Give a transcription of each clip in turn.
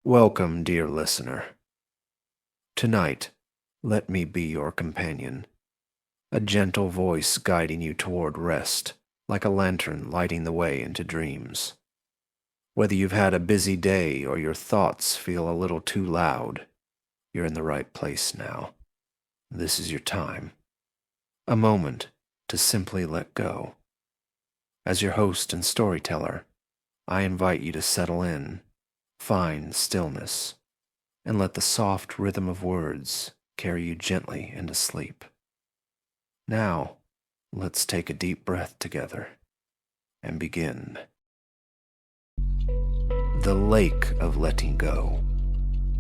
Welcome, dear listener. Tonight, let me be your companion, a gentle voice guiding you toward rest, like a lantern lighting the way into dreams. Whether you've had a busy day or your thoughts feel a little too loud, you're in the right place now. This is your time. A moment to simply let go. As your host and storyteller, I invite you to settle in, find stillness, and let the soft rhythm of words carry you gently into sleep. Now, let's take a deep breath together and begin. The lake of letting go.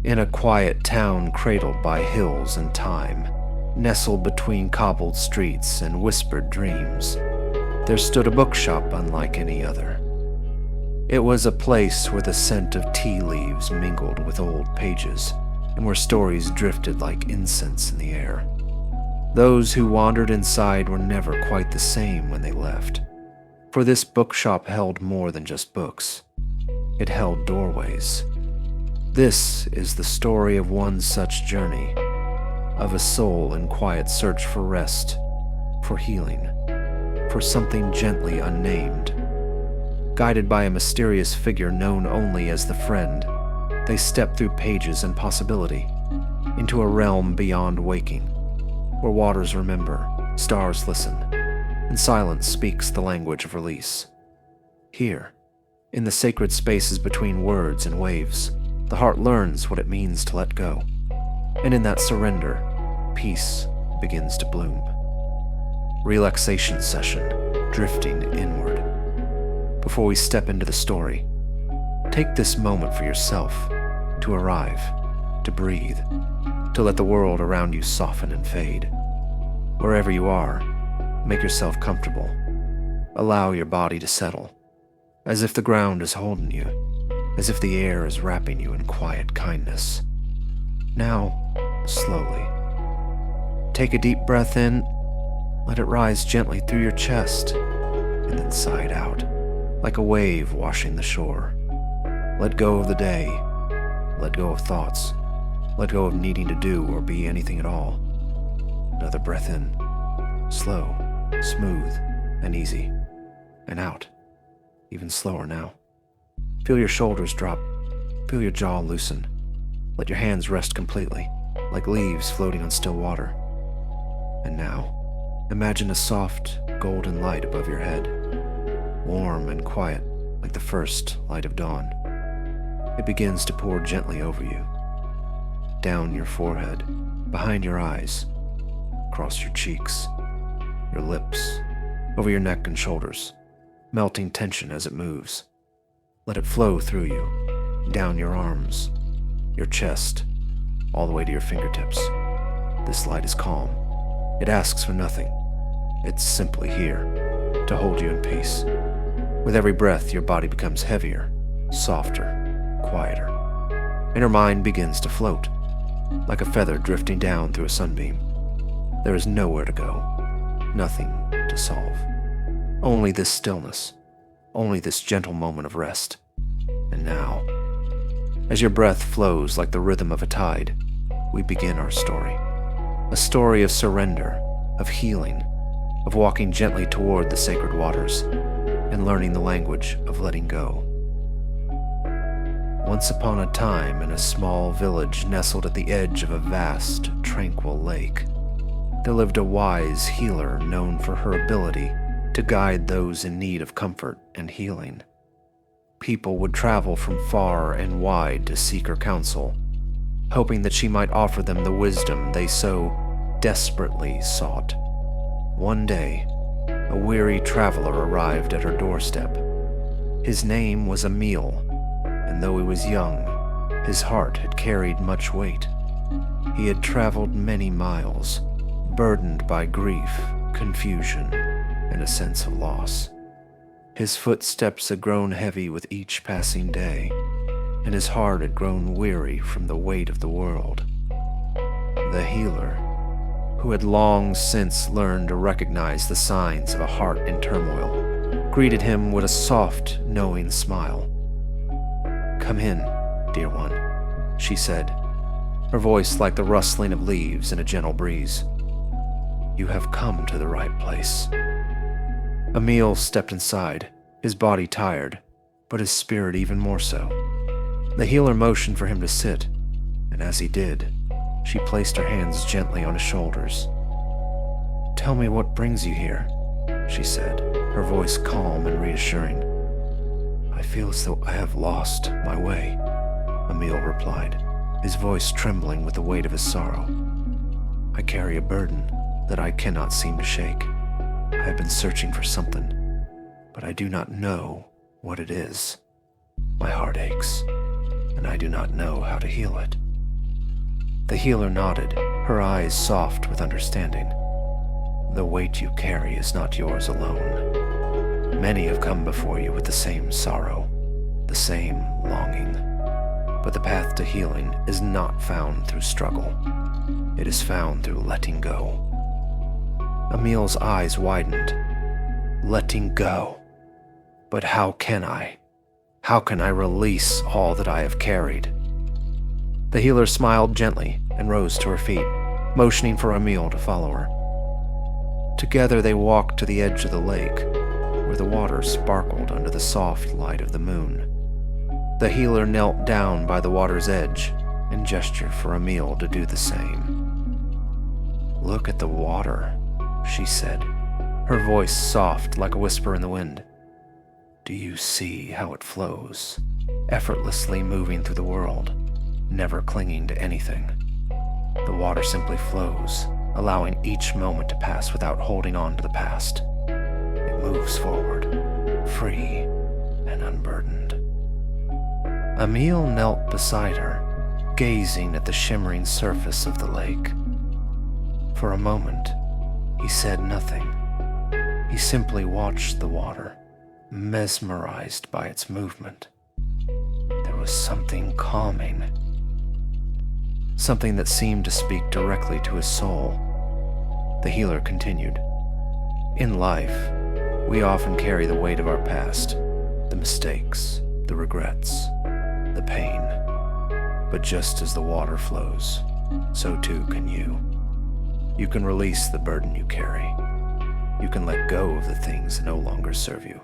In a quiet town cradled by hills and time, nestled between cobbled streets and whispered dreams, there stood a bookshop unlike any other. It was a place where the scent of tea leaves mingled with old pages, and where stories drifted like incense in the air. Those who wandered inside were never quite the same when they left, for this bookshop held more than just books. It held doorways. This is the story of one such journey, of a soul in quiet search for rest, for healing, for something gently unnamed. Guided by a mysterious figure known only as the Friend, they step through pages and possibility, into a realm beyond waking, where waters remember, stars listen, and silence speaks the language of release. Here, in the sacred spaces between words and waves, the heart learns what it means to let go, and in that surrender, peace begins to bloom. Relaxation Session, drifting inward. Before we step into the story, take this moment for yourself to arrive, to breathe, to let the world around you soften and fade. Wherever you are, make yourself comfortable. Allow your body to settle, as if the ground is holding you, as if the air is wrapping you in quiet kindness. Now, slowly, take a deep breath in, let it rise gently through your chest, and then sigh it out, like a wave washing the shore. Let go of the day. Let go of thoughts. Let go of needing to do or be anything at all. Another breath in. Slow, smooth, and easy. And out. Even slower now. Feel your shoulders drop. Feel your jaw loosen. Let your hands rest completely, like leaves floating on still water. And now, imagine a soft, golden light above your head. Warm and quiet, like the first light of dawn. It begins to pour gently over you, down your forehead, behind your eyes, across your cheeks, your lips, over your neck and shoulders, melting tension as it moves. Let it flow through you, down your arms, your chest, all the way to your fingertips. This light is calm. It asks for nothing. It's simply here to hold you in peace. With every breath, your body becomes heavier, softer, quieter, and your mind begins to float, like a feather drifting down through a sunbeam. There is nowhere to go, nothing to solve. Only this stillness, only this gentle moment of rest. And now, as your breath flows like the rhythm of a tide, we begin our story. A story of surrender, of healing, of walking gently toward the sacred waters, and learning the language of letting go. Once upon a time, in a small village nestled at the edge of a vast, tranquil lake, there lived a wise healer known for her ability to guide those in need of comfort and healing. People would travel from far and wide to seek her counsel, hoping that she might offer them the wisdom they so desperately sought. One day, a weary traveler arrived at her doorstep. His name was Emil, and though he was young, his heart had carried much weight. He had traveled many miles, burdened by grief, confusion, and a sense of loss. His footsteps had grown heavy with each passing day, and his heart had grown weary from the weight of the world. The healer, who had long since learned to recognize the signs of a heart in turmoil, greeted him with a soft, knowing smile. "Come in, dear one," she said, her voice like the rustling of leaves in a gentle breeze. "You have come to the right place." Emil stepped inside, his body tired, but his spirit even more so. The healer motioned for him to sit, and as he did, she placed her hands gently on his shoulders. "Tell me what brings you here," she said, her voice calm and reassuring. "I feel as though I have lost my way," Emil replied, his voice trembling with the weight of his sorrow. "I carry a burden that I cannot seem to shake. I have been searching for something, but I do not know what it is. My heart aches, and I do not know how to heal it." The healer nodded, her eyes soft with understanding. "The weight you carry is not yours alone. Many have come before you with the same sorrow, the same longing. But the path to healing is not found through struggle. It is found through letting go." Emil's eyes widened. "Letting go? But how can I? How can I release all that I have carried?" The healer smiled gently and rose to her feet, motioning for Emil to follow her. Together they walked to the edge of the lake, where the water sparkled under the soft light of the moon. The healer knelt down by the water's edge and gestured for Emil to do the same. "Look at the water," she said, her voice soft like a whisper in the wind. "Do you see how it flows, effortlessly moving through the world, never clinging to anything? The water simply flows, allowing each moment to pass without holding on to the past. It moves forward, free and unburdened." Emil knelt beside her, gazing at the shimmering surface of the lake. For a moment, he said nothing. He simply watched the water, mesmerized by its movement. There was something calming, something that seemed to speak directly to his soul. The healer continued. "In life, we often carry the weight of our past, the mistakes, the regrets, the pain. But just as the water flows, so too can you. You can release the burden you carry. You can let go of the things that no longer serve you,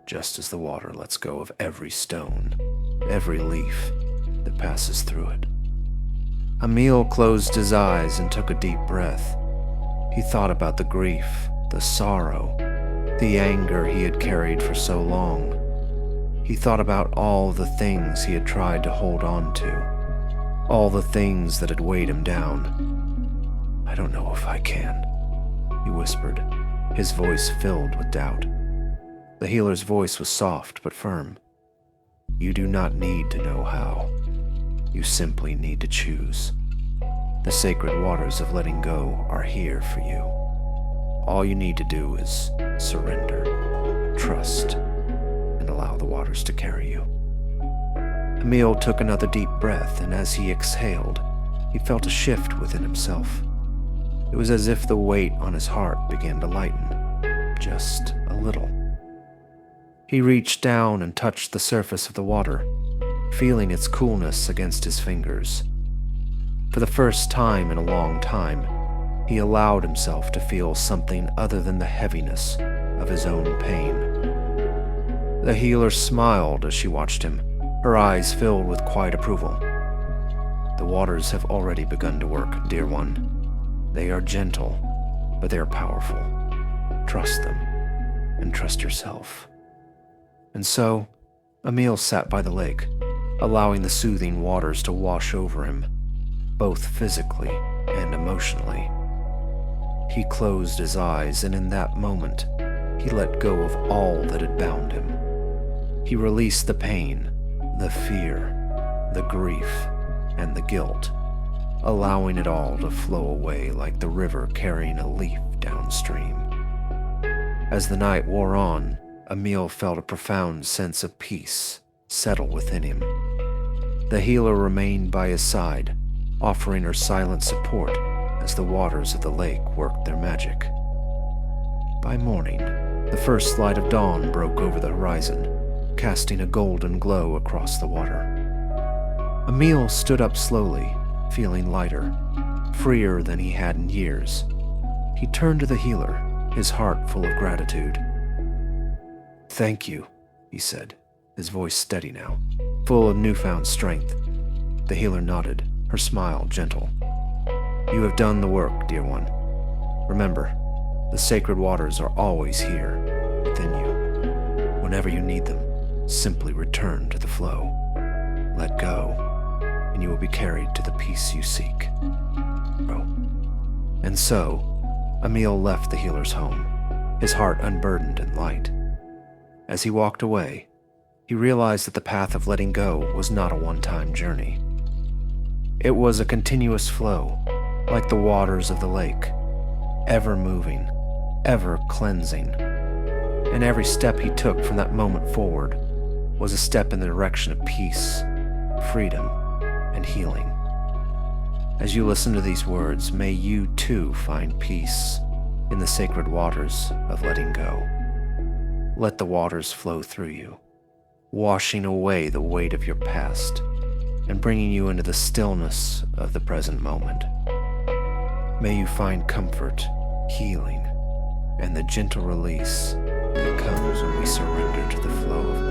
just as the water lets go of every stone, every leaf that passes through it." Emil closed his eyes and took a deep breath. He thought about the grief, the sorrow, the anger he had carried for so long. He thought about all the things he had tried to hold on to, all the things that had weighed him down. "I don't know if I can," he whispered, his voice filled with doubt. The healer's voice was soft but firm. "You do not need to know how. You simply need to choose. The sacred waters of letting go are here for you. All you need to do is surrender, trust, and allow the waters to carry you." Emil took another deep breath, and as he exhaled, he felt a shift within himself. It was as if the weight on his heart began to lighten, just a little. He reached down and touched the surface of the water, feeling its coolness against his fingers. For the first time in a long time, he allowed himself to feel something other than the heaviness of his own pain. The healer smiled as she watched him, her eyes filled with quiet approval. "The waters have already begun to work, dear one. They are gentle, but they are powerful. Trust them, and trust yourself." And so, Emil sat by the lake, allowing the soothing waters to wash over him, both physically and emotionally. He closed his eyes, and in that moment, he let go of all that had bound him. He released the pain, the fear, the grief, and the guilt, allowing it all to flow away like the river carrying a leaf downstream. As the night wore on, Emil felt a profound sense of peace settle within him. The healer remained by his side, offering her silent support as the waters of the lake worked their magic. By morning, the first light of dawn broke over the horizon, casting a golden glow across the water. Emil stood up slowly, feeling lighter, freer than he had in years. He turned to the healer, his heart full of gratitude. "Thank you," he said, his voice steady now, full of newfound strength. The healer nodded, her smile gentle. "You have done the work, dear one. Remember, the sacred waters are always here, within you. Whenever you need them, simply return to the flow. Let go, and you will be carried to the peace you seek." And so, Emil left the healer's home, his heart unburdened and light. As he walked away, he realized that the path of letting go was not a one-time journey. It was a continuous flow, like the waters of the lake, ever moving, ever cleansing. And every step he took from that moment forward was a step in the direction of peace, freedom, and healing. As you listen to these words, may you too find peace in the sacred waters of letting go. Let the waters flow through you, washing away the weight of your past and bringing you into the stillness of the present moment. May you find comfort, healing, and the gentle release that comes when we surrender to the flow of life.